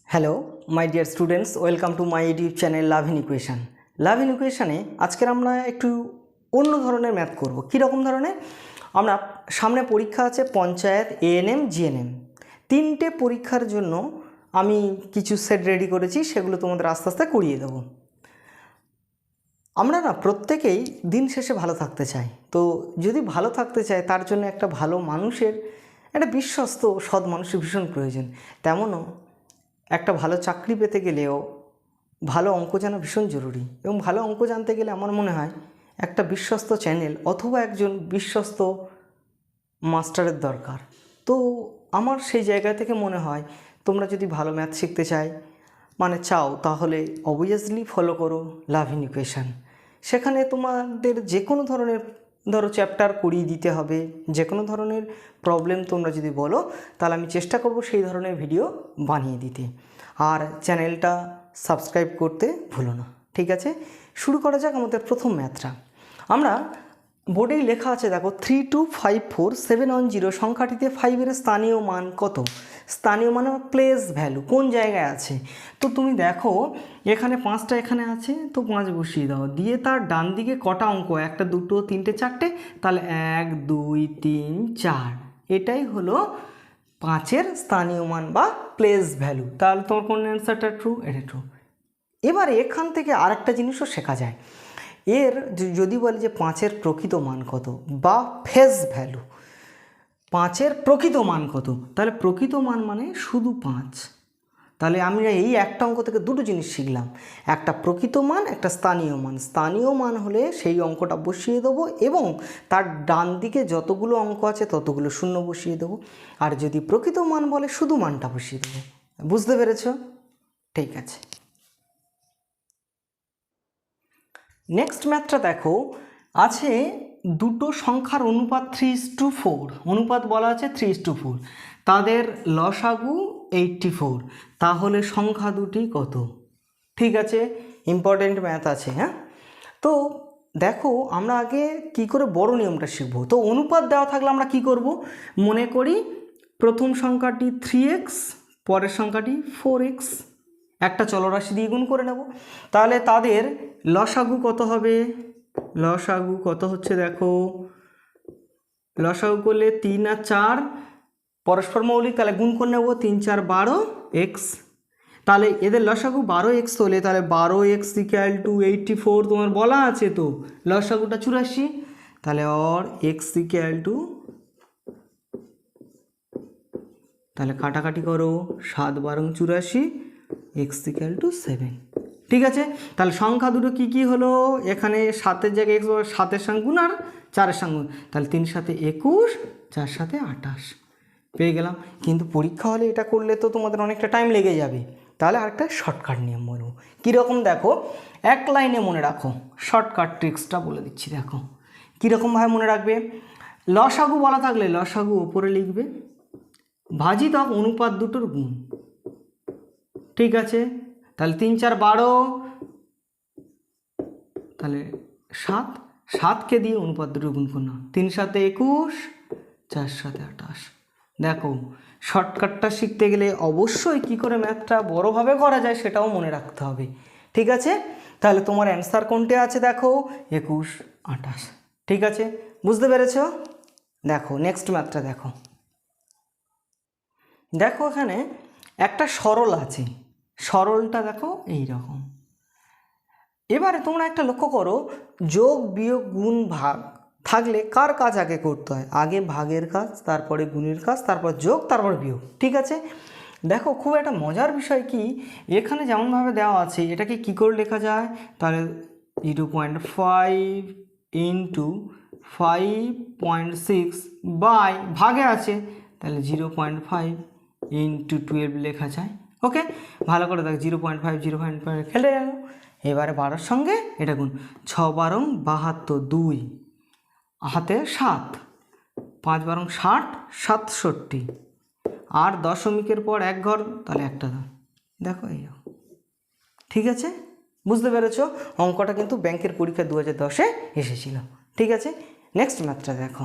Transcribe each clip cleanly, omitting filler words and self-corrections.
Hello my dear students, welcome to my YouTube channel love in equation. Love in ইকুয়েশনে আজকের আমরা একটু অন্য ধরনের ম্যাথ করব। কীরকম ধরনের? আমরা সামনে পরীক্ষা আছে পঞ্চায়েত, এএনএম, জিএনএম, তিনটে পরীক্ষার জন্য আমি কিছু সেট রেডি করেছি, সেগুলো তোমাদের আস্তে আস্তে করিয়ে দেবো। আমরা না প্রত্যেকেই দিন শেষে ভালো থাকতে চাই, তো যদি ভালো থাকতে চাই তার জন্য একটা ভালো মানুষের, একটা বিশ্বস্ত সৎ মানুষের ভীষণ প্রয়োজন। তেমনও একটা ভালো চাকরি পেতে গেলেও ভালো অঙ্ক জানা ভীষণ জরুরি, এবং ভালো অঙ্ক জানতে গেলে আমার মনে হয় একটা বিশ্বস্ত চ্যানেল অথবা একজন বিশ্বস্ত মাস্টারের দরকার। তো আমার সেই জায়গা থেকে মনে হয় তোমরা যদি ভালো ম্যাথ শিখতে চাও তাহলে অবভিয়াসলি ফলো করো লাভ ইন ইকুয়েশন। সেখানে তোমাদের যে কোনো ধরনের চ্যাপ্টার করিয়ে দিতে হবে, যে কোনো ধরনের প্রবলেম তোমরা যদি বলো তাহলে আমি চেষ্টা করব সেই ধরনের ভিডিও বানিয়ে দিতে। আর চ্যানেলটা সাবস্ক্রাইব করতে ভুলো না, ঠিক আছে? শুরু করা যাক আমাদের প্রথম ম্যাথটা। আমরা বোর্ডেই লেখা আছে, দেখো 3254710 সংখ্যাটিতে 5-এর স্থানীয় মান কত? স্থানীয় মানে প্লেস ভ্যালু, কোন জায়গায় আছে। তো তুমি দেখো এখানে 5টা এখানে আছে, তো 5 বসিয়ে দাও, দিয়ে তার ডান দিকে কটা অঙ্ক, 1 2 3 4, তাহলে 1 2 3 4, এটাই হলো 5-এর স্থানীয় মান বা প্লেস ভ্যালু। তাহলে তোমার কোন অ্যান্সারটা ট্রু? এটা ট্রু। এবার এখান থেকে আরেকটা জিনিসও শেখা যায়। এর যদি বলে যে 5-এর প্রকৃত মান কত বা ফেস ভ্যালু, 5-এর প্রকৃত মান কত, তাহলে প্রকৃত মান মানে শুধু 5। তাহলে আমরা এই একটা অঙ্ক থেকে দুটো জিনিস শিখলাম, একটা প্রকৃত মান, একটা স্থানীয় মান। স্থানীয় মান হলে সেই অঙ্কটা বসিয়ে দেবো এবং তার ডান দিকে যতগুলো অঙ্ক আছে ততগুলো শূন্য বসিয়ে দেবো। আর যদি প্রকৃত মান বলে শুধু মানটা বসিয়ে দেবো। বুঝতে পেরেছ? ঠিক আছে। নেক্সট ম্যাথটা দেখো, আছে দুটো সংখ্যার অনুপাত 3:4, অনুপাত বলা আছে 3:4, তাদের লসাগু 84, তাহলে সংখ্যা দুটি কত? ঠিক আছে, ইম্পর্টেন্ট ম্যাথ আছে। হ্যাঁ, তো দেখো আমরা আগে কি করে বড় নিয়মটা শিখবো। তো অনুপাত দেওয়া থাকলে আমরা কি করব, মনে করি প্রথম সংখ্যাটি 3x, পরের সংখ্যাটি 4x, একটা চলরাশি দিয়ে গুণ করে নেব। তাহলে তাদের লসাগু কত হবে? লসাগু কত হচ্ছে দেখো, লসাগু করলে 3 আর 4 পরস্পর মৌলিক, তাহলে গুণ করে নেব, 3 4 12x। তাহলে এদের লসাগু 12x হলে তাহলে 12x = 84, তোমার বলা আছে তো লসাগুটা 84, তাহলে অর x = তাহলে কাটাকাটি করো, 7 12 84, x = 7। ঠিক আছে, তাহলে সংখ্যা দুটো কি কি হলো, এখানে 7-এর জায়গায় x, 7-এর সঙ্গে গুণ আর 4-এর সঙ্গে গুণ, তাহলে 3 7 21, 4 7 28 পেয়ে গেলাম। কিন্তু পরীক্ষা হলে এটা করলে তো তোমাদের অনেকটা টাইম লেগে যাবে। তাহলে আরেকটা শর্টকাট নিয়ম বলবো, কীরকম দেখো, এক লাইনে মনে রাখো, শর্টকাট ট্রিক্সটা বলে দিচ্ছি। দেখো কীরকমভাবে মনে রাখবে, লসাগু বলা থাকলে লসাগু ওপরে লিখবে, ভাজিতক অনুপাত দুটোর গুণ। ঠিক আছে, তাহলে 3 4 12, তাহলে 7, 7কে দিয়ে অনুপাত দুটো গুণ করলাম, 3 7 21, 4 7 28। দেখো শর্টকাটটা শিখতে গেলে অবশ্যই কি করে ম্যাথটা বড়োভাবে করা যায় সেটাও মনে রাখতে হবে। ঠিক আছে, তাহলে তোমার অ্যান্সার কোনটা আছে দেখো, 21 28। ঠিক আছে, বুঝতে পেরেছ? দেখো নেক্সট ম্যাথটা দেখো। দেখো এখানে একটা সরল আছে, সরলটা দেখো এই রকম। এবারে তোমরা একটা লক্ষ্য করো, যোগ বিয়োগ গুণ ভাগ থাকলে কার কাজ আগে করতে হয়? আগে ভাগের কাজ, তারপরে গুণের কাজ, তারপর যোগ, তারপর বিয়োগ। ঠিক আছে, দেখো খুব একটা মজার বিষয় কি, এখানে যেমনভাবে দেওয়া আছে এটাকে কি করে লেখা যায়, তাহলে 0.5 × 5.6 বাই ভাগে আছে, তাহলে 0.5 × 12 লেখা যায়। ওকে, ভালো করে দেখ, 0.5 0.5 খেলে গেল। এবারে 12-র সঙ্গে এটা গুণ, 6 12 72, 2 হাতে 7, 5 12 60, 67, আর দশমিকের পর এক ঘর, তাহলে একটা ঘর। দেখো এই, ঠিক আছে, বুঝতে পেরেছ? অঙ্কটা কিন্তু ব্যাংকের পরীক্ষা 2010-এ এসেছিল। ঠিক আছে, নেক্সট ম্যাথটা দেখো।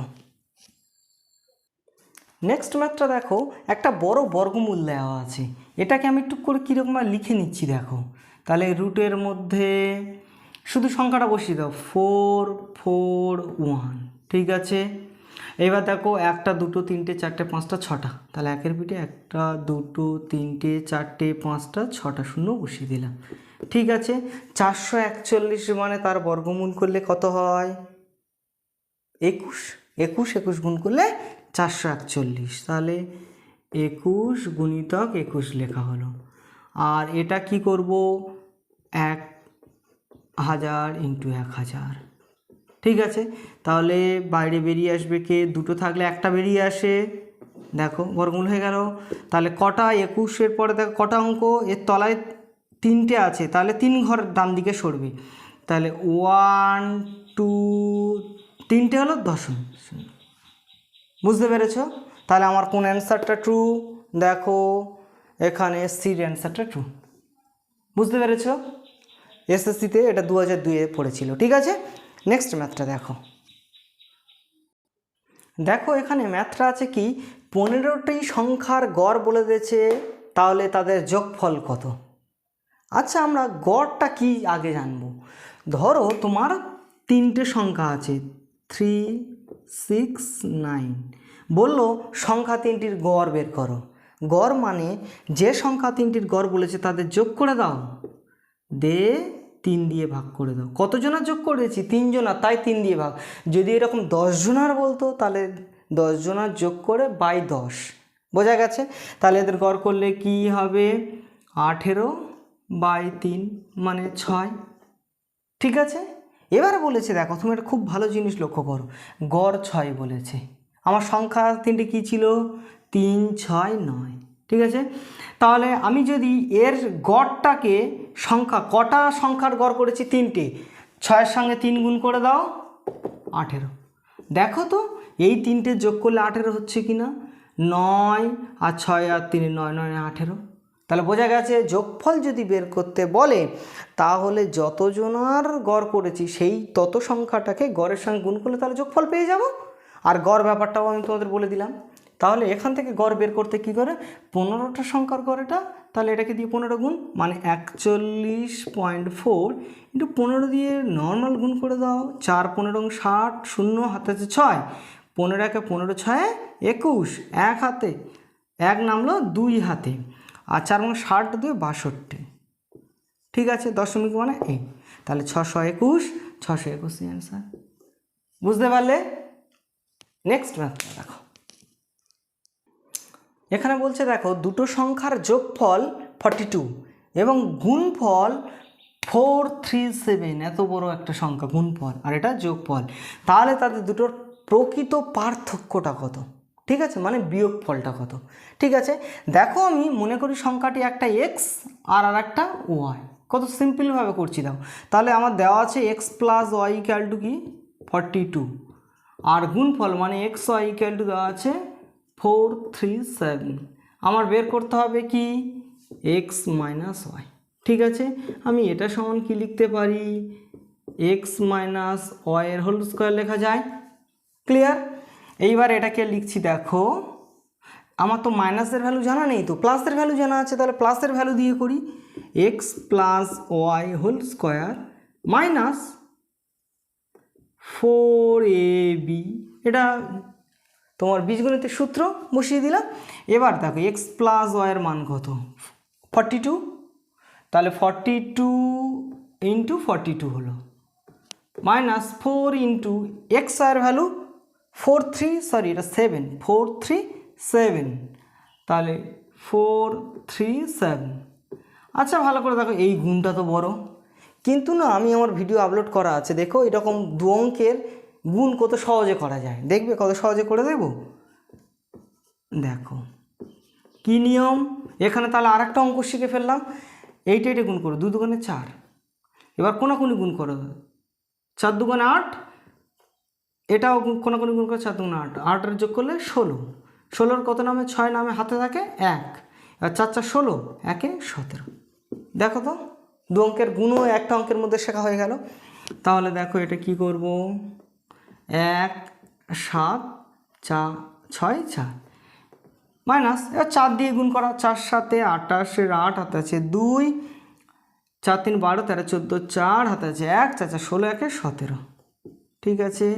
নেক্সট ম্যাথটা দেখো, একটা বড় বর্গমূল দেওয়া আছে, এটাকে আমি একটু করে কীরকম লিখে নিচ্ছি দেখো। তাহলে রুটের মধ্যে শুধু সংখ্যাটা বসিয়ে দাও 4 4 1, ঠিক আছে। এবার দেখো 1 2 3 4 5 6টা, তাহলে একের পিঠে 1 2 3 4 5 6টা শূন্য বসিয়ে দিলাম, ঠিক আছে। 441 মানে তার বর্গমূল করলে কত হয়? 21। 21 গুণ করলে 441, তাহলে 21 গুণিতক 21 লেখা হলো। আর এটা কি করব? 1000 ইন্টু 1000, ঠিক আছে। তাহলে বাইরে বেরিয়ে আসবে কে? দুটো থাকলে একটা বেরিয়ে আসে, দেখো বর্গমূল হয়ে গেল। তাহলে কটা? 21-এর পরে দেখো কটা অঙ্ক, এর তলায় 3টে আছে, তাহলে 3 ঘর ডান দিকে সরবে, তাহলে 1 2 3টে হলো দশমিক। বুঝতে পেরেছো? তাহলে আমার কোন অ্যান্সারটা ট্রু? দেখো এখানে সির অ্যান্সারটা ট্রু। বুঝতে পেরেছো? এসএসসিতে এটা 2002-এ পড়েছিল, ঠিক আছে। নেক্সট ম্যাথটা দেখো। দেখো এখানে ম্যাথটা আছে কি, 15টি সংখ্যার গড় বলে দিয়েছে, তাহলে তাদের যোগফল কত? আচ্ছা, আমরা গড়টা কি আগে জানবো। ধরো তোমার 3টে সংখ্যা আছে 3 6 9, বললো সংখ্যা 3টির গড় বের করো। গড় মানে যে সংখ্যা 3টির গড় বলেছে তাদের যোগ করে দাও, দে 3 দিয়ে ভাগ করে দাও। কতজনের যোগ করেছি? 3 জনার, তাই 3 দিয়ে ভাগ। যদি এরকম 10 জনার বলতো তাহলে 10 জনার যোগ করে বাই 10, বোঝা গেছে? তাহলে এদের গড় করলে কি হবে? 18/3 মানে 6, ঠিক আছে। এবারে বলেছে দেখো, তুমি একটা খুব ভালো জিনিস লক্ষ্য করো, গড় 6 বলেছে। আমার সংখ্যা 3টি কী ছিল? 3 6 9, ঠিক আছে। তাহলে আমি যদি এর গড়টাকে কটা সংখ্যার গড় করেছি? 3টে, 6-এর সঙ্গে 3 গুণ করে দাও, 18। দেখো তো এই 3টে যোগ করলে 18 হচ্ছে কি না? 9 আর 6 আর 3 9 9 18। তাহলে বোঝা গেছে যোগফল যদি বের করতে বলে তাহলে যতজনার গড় করেছি সেই তত সংখ্যাটাকে গড়ের সঙ্গে গুণ করলে তাহলে যোগফল পেয়ে যাব। আর গড় ব্যাপারটাও আমি তোমাদের বলে দিলাম। তাহলে এখান থেকে গড় বের করতে কি করে? 15টা সংখ্যার গড় এটা, তাহলে এটাকে দিয়ে 15 গুণ মানে 41.4 ইন্টু 15 দিয়ে নর্মাল গুণ করে দাও। 4 15 60, শূন্য হাতে আছে 6, 15 একে 15 6 21, এক হাতে 1 নামলো 2 হাতে, আর 4 60 2 62, ঠিক আছে। দশমিক মানে এই, তাহলে 621 621 অ্যান্সার। বুঝতে পারলে? নেক্সট ম্যাথটা দেখো। এখানে বলছে দেখো, দুটো সংখ্যার যোগফল 42 এবং গুণফল 437, এত বড় একটা সংখ্যা গুণফল আর এটা যোগফল, তাহলে তাদের দুটোর প্রকৃত পার্থক্যটা কত? ঠিক আছে, মানে বিয়োগফলটা কত? ঠিক আছে, দেখো আমি মনে করি সংখ্যাটি একটা এক্স আর একটা ওয়াই, কত সিম্পলভাবে করছি দাও। তাহলে আমার দেওয়া আছে x plus y equal to কি? 42, আর গুণফল মানে এক্স ওয়াই ইকুয়াল টু দেওয়া আছে 437। আমার বের করতে হবে কি? এক্স মাইনাস ওয়াই, ঠিক আছে। আমি এটা সমান কি লিখতে পারি? এক্স মাইনাস ওয়াইয়ের হোল স্কোয়ার লেখা যায়। ক্লিয়ার? এইবার এটাকে লিখছি, দেখো আমার তো মাইনাসের ভ্যালু জানা নেই, তো প্লাসের ভ্যালু জানা আছে, তাহলে প্লাসের ভ্যালু দিয়ে করি। X plus y whole square minus 4ab, এটা তোমার বীজগণিতের সূত্র বসিয়ে দিলাম। এবার দেখো এক্স প্লাস ওয়াইয়ের মান কত? 42, তাহলে 42 ইন্টু 42 হলো মাইনাস 4 ইন্টু এক্স ওয়াইয়ের ভ্যালু 437, তাহলে 437। আচ্ছা ভালো করে দেখো, এই গুণটা তো বড়, কিন্তু না আমি আমার ভিডিও আপলোড করা আছে, দেখো এরকম দু অঙ্কের গুণ কত সহজে করা যায়, দেখবে কত সহজে করে দেব। দেখো কি নিয়ম, এখানে তাহলে আর একটা অঙ্ক শিখে ফেললাম। এইটা গুণ করো, 2 দুগুণে 4, এবার কোনাকুনি গুণ করো, 4 দুগুণে 8, এটাও কোনাকুনি গুণ করে 4 দুগুণে 8, 8 যোগ করলে 16, 16 কত নামে? 6 নামে, হাতে থাকে 1, আর 4 4 16, 1 17। দেখো তো দু অঙ্কের গুণও একটা অঙ্কের মধ্যে শেখা হয়ে গেল। তাহলে দেখো এটা কি করব, 1 7 4 6 4, মাইনাস, এবার 4 দিয়ে গুণ করা, 4 7 28, 8 হাতে আছে 2, 4 3 12 13 14, 4 হাতে আছে 1, 4 4 16, 1 17। ঠিক আছে,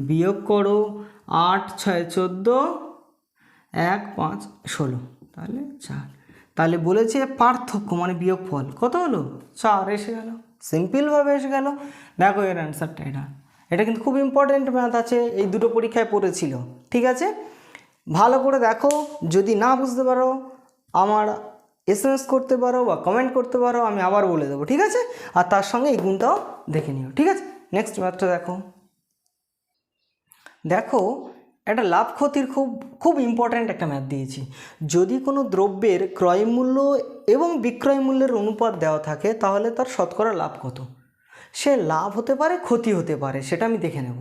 বিয়োগ করো 8 6 14, 1 5 16, তাহলে 4। তাহলে বলেছে পার্থক্য মানে বিয়োগফল কত হলো, 4 এসে গেল, সিম্পলভাবে এসে গেল। দেখো এর অ্যান্সারটা এটা কিন্তু খুব ইম্পর্টেন্ট ম্যাথ আছে, এই দুটো পরীক্ষায় পড়েছিল। ঠিক আছে, ভালো করে দেখো, যদি না বুঝতে পারো আমার SMS করতে পারো বা কমেন্ট করতে পারো, আমি আবার বলে দেবো। ঠিক আছে, আর তার সঙ্গে এই গুণটাও দেখে নিও। ঠিক আছে, নেক্সট ম্যাথটা দেখো। দেখো একটা লাভ ক্ষতির খুব খুব ইম্পর্ট্যান্ট একটা ম্যাথ দিয়েছি। যদি কোনো দ্রব্যের ক্রয় মূল্য এবং বিক্রয় মূল্যের অনুপাত দেওয়া থাকে, তাহলে তার শতকরা লাভ কত। সে লাভ হতে পারে, ক্ষতি হতে পারে, সেটা আমি দেখে নেব।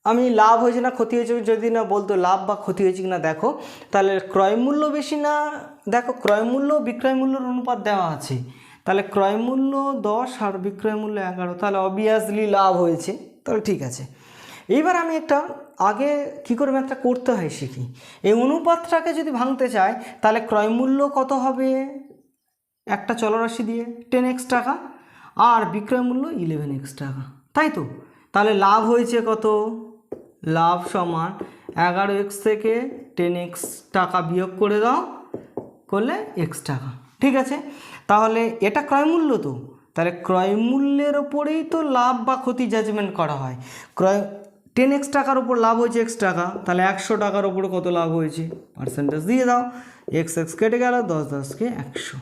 আমি লাভ হয়েছে না ক্ষতি হয়েছে যদি না বলতো, লাভ বা ক্ষতি হয়েছে কিনা দেখো, তাহলে ক্রয় মূল্য বেশি না, দেখো ক্রয় মূল্য বিক্রয় মূল্যের অনুপাত দেওয়া আছে, তাহলে ক্রয় মূল্য 10 আর বিক্রয় মূল্য 11, তাহলে অবভিয়াসলি লাভ হয়েছে। তাহলে ঠিক আছে, এইবার আমি একটা আগে কী করে ম্যাথটা করতে হয় শিখি। এই অনুপাতটাকে যদি ভাঙতে চাই, তাহলে ক্রয় মূল্য কত হবে, একটা চলরাশি দিয়ে 10x টাকা, আর বিক্রয় মূল্য 11x টাকা, তাই তো। তাহলে লাভ হয়েছে কত, লাভ সমান 11x থেকে 10x টাকা বিয়োগ করে দাও, করলে x টাকা। ঠিক আছে, তাহলে এটা ক্রয় মূল্য তো, তাহলে ক্রয় মূল্যের ওপরেই তো লাভ বা ক্ষতি জাজমেন্ট করা হয়। 10x টাকার ওপর লাভ হয়েছে x টাকা, তাহলে 100 টাকার ওপরে কত লাভ হয়েছে, পার্সেন্টেজ দিয়ে দাও, x কেটে গেল, 10 10কে 100,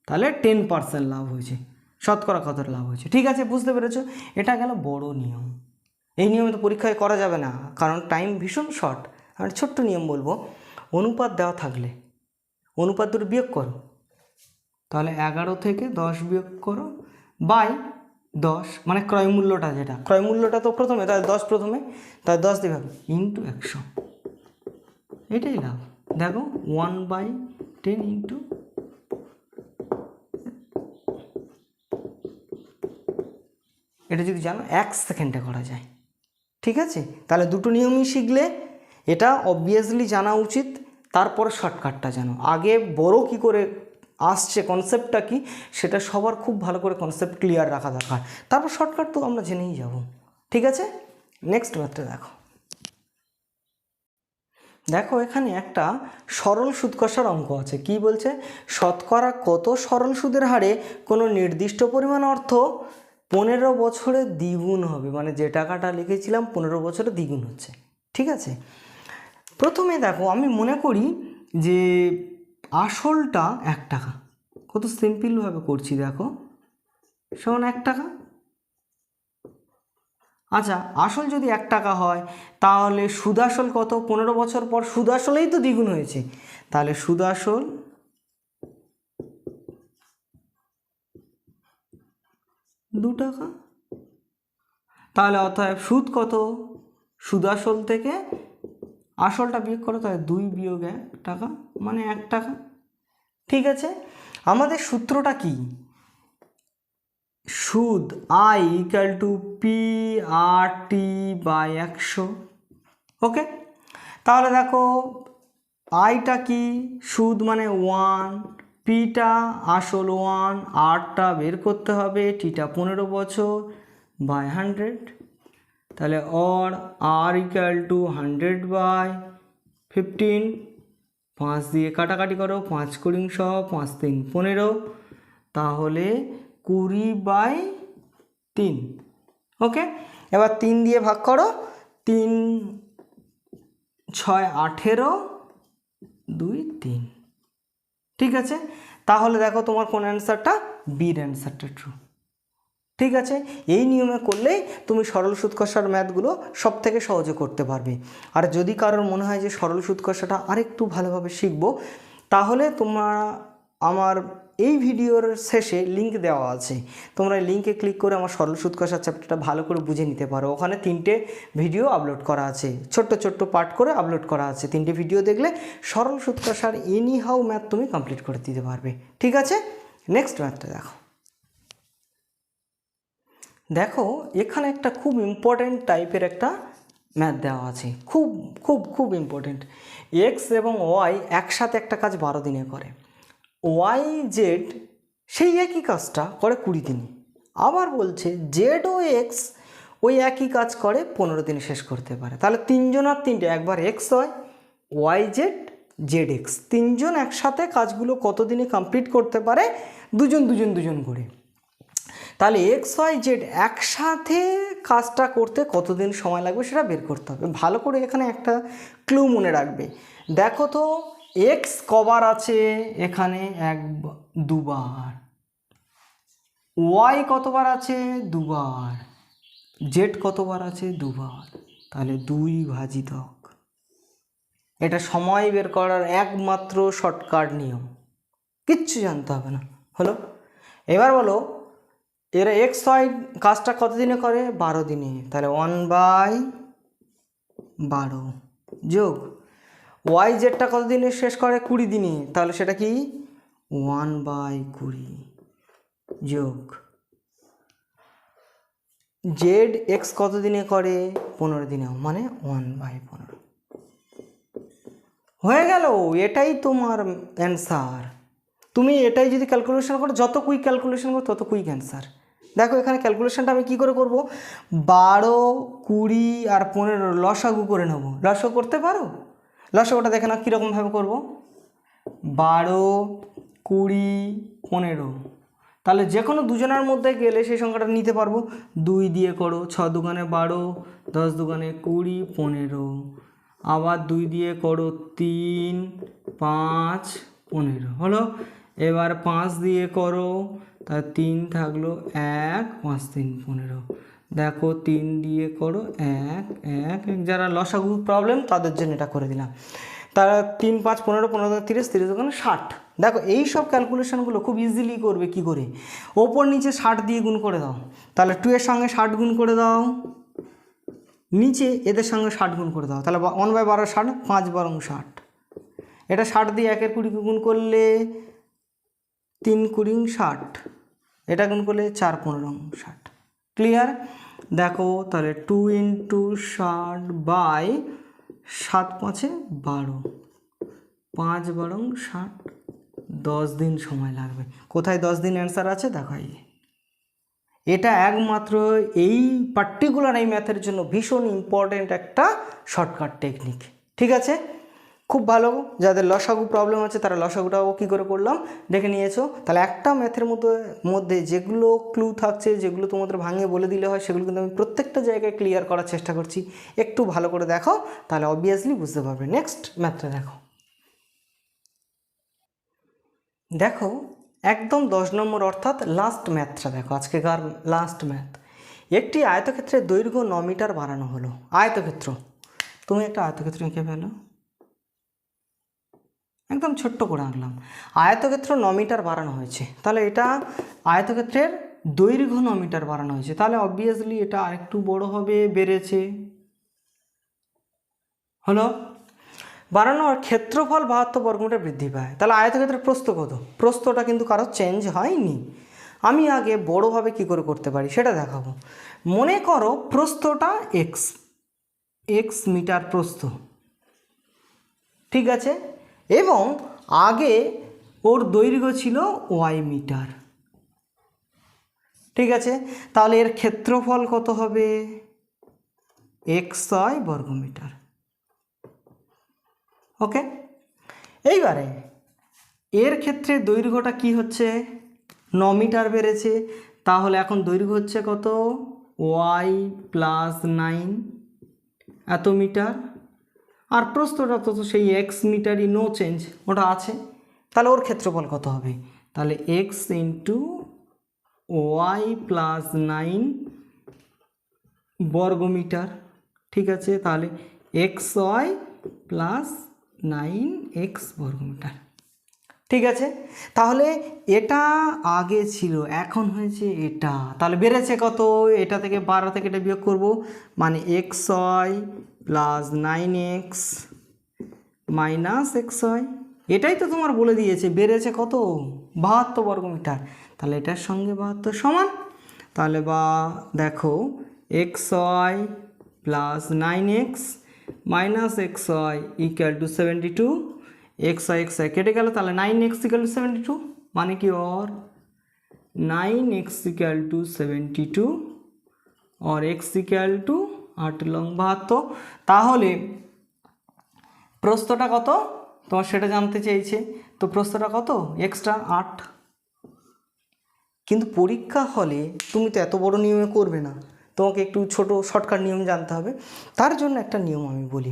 তাহলে 10% লাভ হয়েছে, শতকরা কত লাভ হয়েছে। ঠিক আছে, বুঝতে পেরেছো, এটা গেল বড় নিয়ম। এই নিয়মে তো পরীক্ষায় করা যাবে না, কারণ টাইম ভীষণ শর্ট। আমি ছোট্ট নিয়ম বলবো, অনুপাত দেওয়া থাকলে অনুপাত দুটো বিয়োগ করো, তাহলে 11 থেকে 10 বিয়োগ করো বাই 10, মানে ক্রয় মূল্যটা, যেটা ক্রয় মূল্যটা তো প্রথমে, তাহলে 10 প্রথমে, তাহলে 10 দিয়ে ভাগ ইন্টু 100, এটাই লাভ। দেখো 1/10 ইন্টু, এটা যদি জানো 1 সেকেন্ডে করা যায়। ঠিক আছে, তাহলে দুটো নিয়মই শিখলে, এটা অবভিয়াসলি জানা উচিত, তারপরে শর্টকাটটা জানো। আগে বড় কি করে আসছে, কনসেপ্টটা কি, সেটা সবার খুব ভালো করে কনসেপ্ট ক্লিয়ার রাখা দরকার, তারপর শর্টকাট তো আমরা জেনেই যাব। ঠিক আছে, নেক্সট ম্যাথটা দেখো। দেখো এখানে একটা সরল সুদ কষার অঙ্ক আছে। কি বলছে, শতকরা কত সরল সুদের হারে কোনো নির্দিষ্ট পরিমাণ অর্থ 15 বছরে দ্বিগুণ হবে, মানে যে টাকাটা লিখেছিলাম 15 বছরে দ্বিগুণ হচ্ছে। ঠিক আছে, প্রথমে দেখো আমি মনে করি যে আসলটা 1 টাকা, কত সিম্পলভাবে করছি, দেখো সমান 1 টাকা। আচ্ছা, আসল যদি 1 টাকা হয়, তাহলে সুদ আসল কত, 15 বছর পর সুদ আসলেই তো দ্বিগুণ হয়েছে, তাহলে সুদ আসল 2 টাকা। তাহলে অতএব সুদ কত, সুদ আসল থেকে আসলটা বিয়োগ করো, তাহলে 2 বিয়োগ 1 টাকা, মানে 1 টাকা। ঠিক আছে, আমাদের সূত্রটা কি, সুদ I = PRT/100। ওকে, তাহলে দেখো আইটা কি, সুদ মানে 1, পিটা আসল 1, আরটা বের করতে হবে, টিটা 15 বছর বাই 100, তাহলে অর R = 100/15, 5 দিয়ে কাটাকাটি করো, 5 কুড়ি 5 3 15, তাহলে 20/3। ওকে, এবার 3 দিয়ে ভাগ করো, 3 6 18, 2 3। ঠিক আছে, তাহলে দেখো তোমার কোন অ্যান্সারটা, বির অ্যান্সারটা ট্রু। ঠিক আছে, এই নিয়মে করলেই তুমি সরল সুদ কষার ম্যাথগুলো সব থেকে সহজে করতে পারবে। আর যদি কারোর মনে হয় যে সরল সুদ কষাটা আরেকটু ভালোভাবে শিখবো, তাহলে তোমরা আমার এই ভিডিওর শেষে লিঙ্ক দেওয়া আছে, তোমরা লিঙ্কে ক্লিক করে আমার সরল সুদ কষার চ্যাপ্টারটা ভালো করে বুঝে নিতে পারো। ওখানে 3টে ভিডিও আপলোড করা আছে, ছোট্ট ছোট্ট পার্ট করে আপলোড করা আছে। 3টে ভিডিও দেখলে সরল সুদ কষার এনি হাউ ম্যাথ তুমি কমপ্লিট করে দিতে পারবে। ঠিক আছে, নেক্সট ম্যাথটা দেখো। দেখো এখানে একটা খুব ইম্পর্ট্যান্ট টাইপের একটা ম্যাথ দেওয়া আছে, খুব খুব খুব ইম্পর্টেন্ট। এক্স এবং ওয়াই একসাথে একটা কাজ 12 দিনে করে, ওয়াই জেড সেই একই কাজটা করে 20 দিনে। আবার বলছে জেড ও এক্স ওই একই কাজ করে 15 দিনে শেষ করতে পারে। তাহলে তিনজন আর তিনটে, একবার এক্স হয়, ওয়াই জেড, জেড এক্স, তিনজন একসাথে কাজগুলো কত দিনে কমপ্লিট করতে পারে, দুজন দুজন দুজন করে। তাহলে এক্স ওয়াই জেড একসাথে কাজটা করতে কতদিন সময় লাগবে সেটা বের করতে হবে। ভালো করে এখানে একটা ক্লু মনে রাখবে। দেখো তো এক্স কবার আছে এখানে, দুবার। ওয়াই কতবার আছে, দুবার। জেড কতবার আছে, দুবার। তাহলে 2 ভাজিতক। এটা সময় বের করার একমাত্র শর্টকাট নিয়ম, কিচ্ছু জানতে হবে না। হলো, এবার বলো এরা এক্স ওয়াই কাজটা কত দিনে করে, 12 দিনে। তাহলে 1/12 যোগ ওয়াই জেডটা কত দিনে শেষ করে, 20 দিনে। তাহলে সেটা কি 1/20 যোগ জেড এক্স কত দিনে করে, 15 দিনে, মানে 1/15 হয়ে গেল। এটাই তোমার অ্যান্সার। তুমি এটাই যদি ক্যালকুলেশন করো, যত কুইক ক্যালকুলেশন করো তত কুইক অ্যান্সার। দেখো এখানে ক্যালকুলেশনটা আমি কী করে করব, 12, 20 আর 15 লসাগু করে নেব। লসাগু করতে পারো? লসাগুটা দেখে না কীরকমভাবে করব, 12, 20, 15। তাহলে যে কোনো দুজনের মধ্যে গেলে সেই সংখ্যাটা নিতে পারবো। 2 দিয়ে করো, 6 দুগুণে 12, 10 দুগুণে 20, 15। আবার 2 দিয়ে করো, 3, 5, 15 হলো। এবার 5 দিয়ে করো, তার 3 থাকলো 1, 5, 3, 15। দেখো 3 দিয়ে করো, 1, 1। যারা লসাগু প্রবলেম তাদের জন্য এটা করে দিলাম। তারা 3, 5, 15, 15, 30, 30 দুগুণে 60। দেখো এই সব ক্যালকুলেশনগুলো খুব ইজিলি করবে। কি করে, ওপর নিচে 60 দিয়ে গুণ করে দাও। তাহলে 2 এর সঙ্গে 60 গুণ করে দাও, নিচে এদের সঙ্গে 60 গুণ করে দাও। তাহলে 1/12 60, 5 × 60। এটা 60 দিয়ে 1 এর 20 গুণ করলে 3 20 60, এটা গুণ করলে 4 15 60। ক্লিয়ার? দেখো তাহলে 2 × 60/7 5 12, 5 12 60, 10 দিন সময় লাগবে। কোথায় 10 দিন অ্যান্সার আছে দেখো, এটা একমাত্র এই পার্টিকুলার এই ম্যাথের জন্য ভীষণ ইম্পর্টেন্ট একটা শর্টকাট টেকনিক। ঠিক আছে, খুব ভালো। যাদের লসাগু প্রবলেম আছে তারা লসাগুটাও কী করে করলাম দেখে নিয়েছো। তাহলে একটা ম্যাথের মধ্যে যেগুলো ক্লু থাকছে, যেগুলো তোমাদের ভাঙিয়ে বলে দিলে হয়, সেগুলো কিন্তু আমি প্রত্যেকটা জায়গায় ক্লিয়ার করার চেষ্টা করছি। একটু ভালো করে দেখো, তাহলে অবভিয়াসলি বুঝতে পারবে। নেক্সট ম্যাথটা দেখো। দেখো একদম 10 নম্বর অর্থাৎ লাস্ট ম্যাথটা দেখো, আজকেকার লাস্ট ম্যাথ। একটি আয়তক্ষেত্রের দৈর্ঘ্য 9 মিটার বাড়ানো হলো। আয়তক্ষেত্র, তুমি একটা আয়তক্ষেত্র এঁকে ফেলো, একদম ছোট্ট করে আঁকলাম। আয়তক্ষেত্র 9 মিটার বাড়ানো হয়েছে, তাহলে এটা আয়তক্ষেত্রের দৈর্ঘ্য 9 মিটার বাড়ানো হয়েছে। তাহলে অবভিয়াসলি এটা আরেকটু বড় হবে, বেড়েছে। হলো, বাড়ানোর ক্ষেত্রফল 72 বর্গমিটার বৃদ্ধি পায়। তাহলে আয়তক্ষেত্রের প্রস্থ কত? প্রস্থটা কিন্তু কারো চেঞ্জ হয়নি। আমি আগে বড়োভাবে কি করে করতে পারি সেটা দেখাবো। মনে করো প্রস্থটা এক্স মিটার প্রস্থ, ঠিক আছে, এবং আগে ওর দৈর্ঘ্য ছিল ওয়াই মিটার, ঠিক আছে। তাহলে এর ক্ষেত্রফল কত হবে? xy বর্গমিটার। ওকে, এইবারে এর ক্ষেত্রে দৈর্ঘ্যটা কি হচ্ছে? 9 মিটার বেড়েছে। তাহলে এখন দৈর্ঘ্য হচ্ছে কত? y + 9 এত মিটার। আর প্রস্থটা তো সেই x মিটারই, নো চেঞ্জ, ওটা আছে। তাহলে ওর ক্ষেত্রফল কত হবে? তাহলে x × y + 9 বর্গমিটার, ঠিক আছে। তাহলে xy + 9x বর্গমিটার, ঠিক আছে। তাহলে এটা আগে ছিল, এখন হয়েছে এটা, তাহলে বেড়েছে কত? এটা থেকে 12 থেকে এটা বিয়োগ করব, মানে xy + 9x - xy। এটাই তো তোমার বলে দিয়েছে বেড়েছে কত? 72 বর্গমিটার। তাহলে এটার সঙ্গে 72 সমান। তাহলে বা দেখো xy plus 9x minus x y equal to 72, x y কেটে গেল, তাহলে 9x ইকুয়াল টু 72, মানে কি और 9x ইকুয়াল টু 72 और x ইকুয়াল টু 8 লং 72। তাহলে প্রস্থটা কত তোমার সেটা জানতে চেয়েছে, তো প্রস্থটা কত এক্সট্রা 8। কিন্তু পরীক্ষা হলে তুমি তো এত বড় নিয়মে করবে না, তোমাকে একটু ছোট শর্টকাট নিয়ম জানতে হবে। তার জন্য একটা নিয়ম আমি বলি,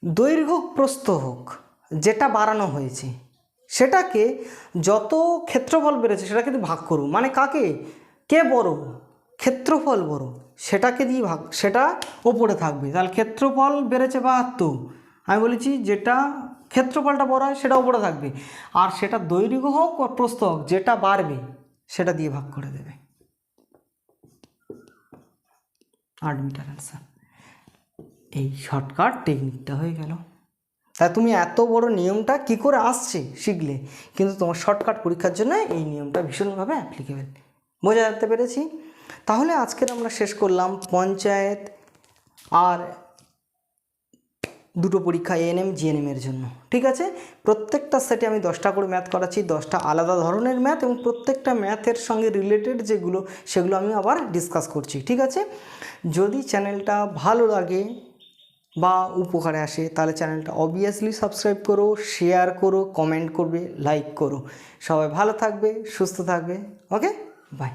দৈর্ঘ্য প্রস্থ হোক যেটা বাড়ানো হয়েছে সেটাকে যত ক্ষেত্রফল বেড়েছে সেটাকে দিয়ে ভাগ করো, মানে কাকে, কে বড়, ক্ষেত্রফল বড় সেটাকে দিয়ে ভাগ, সেটা ওপরে থাকবে। তাহলে ক্ষেত্রফল বেড়েছে 72, আমি বলেছি যেটা ক্ষেত্রফলটা বড় হয় সেটা ওপরে থাকবে, আর সেটা দৈর্ঘ্য হোক বা প্রস্থ হোক যেটা বাড়বে সেটা দিয়ে ভাগ করে দেবে। 8 মিটার অ্যান্সার। এই শর্টকাট টেকনিকটা হয়ে গেল। তা তুমি এত বড় নিয়মটা কি করে আসছে শিখলে, কিন্তু তোমার শর্টকাট পরীক্ষার জন্য এই নিয়মটা ভীষণভাবে অ্যাপ্লিকেবল। বোঝা যেতে পেরেছি? তাহলে আজকের আমরা শেষ করলাম পঞ্চায়েত আর দুটো পরীক্ষা এএনএম জিএনএমের জন্য। ঠিক আছে, প্রত্যেকটা সেটে আমি 10টা করে ম্যাথ করাচ্ছি, 10টা আলাদা ধরনের ম্যাথ, এবং প্রত্যেকটা ম্যাথের সঙ্গে রিলেটেড যেগুলো সেগুলো আমি আবার ডিসকাস করছি। ঠিক আছে, যদি চ্যানেলটা ভালো লাগে বা উপকারে আসে তাহলে চ্যানেলটা অবভিয়াসলি সাবস্ক্রাইব করো, শেয়ার করো, কমেন্ট করবে, লাইক করো। সবাই ভালো থাকবে, সুস্থ থাকবে। ওকে, বাই।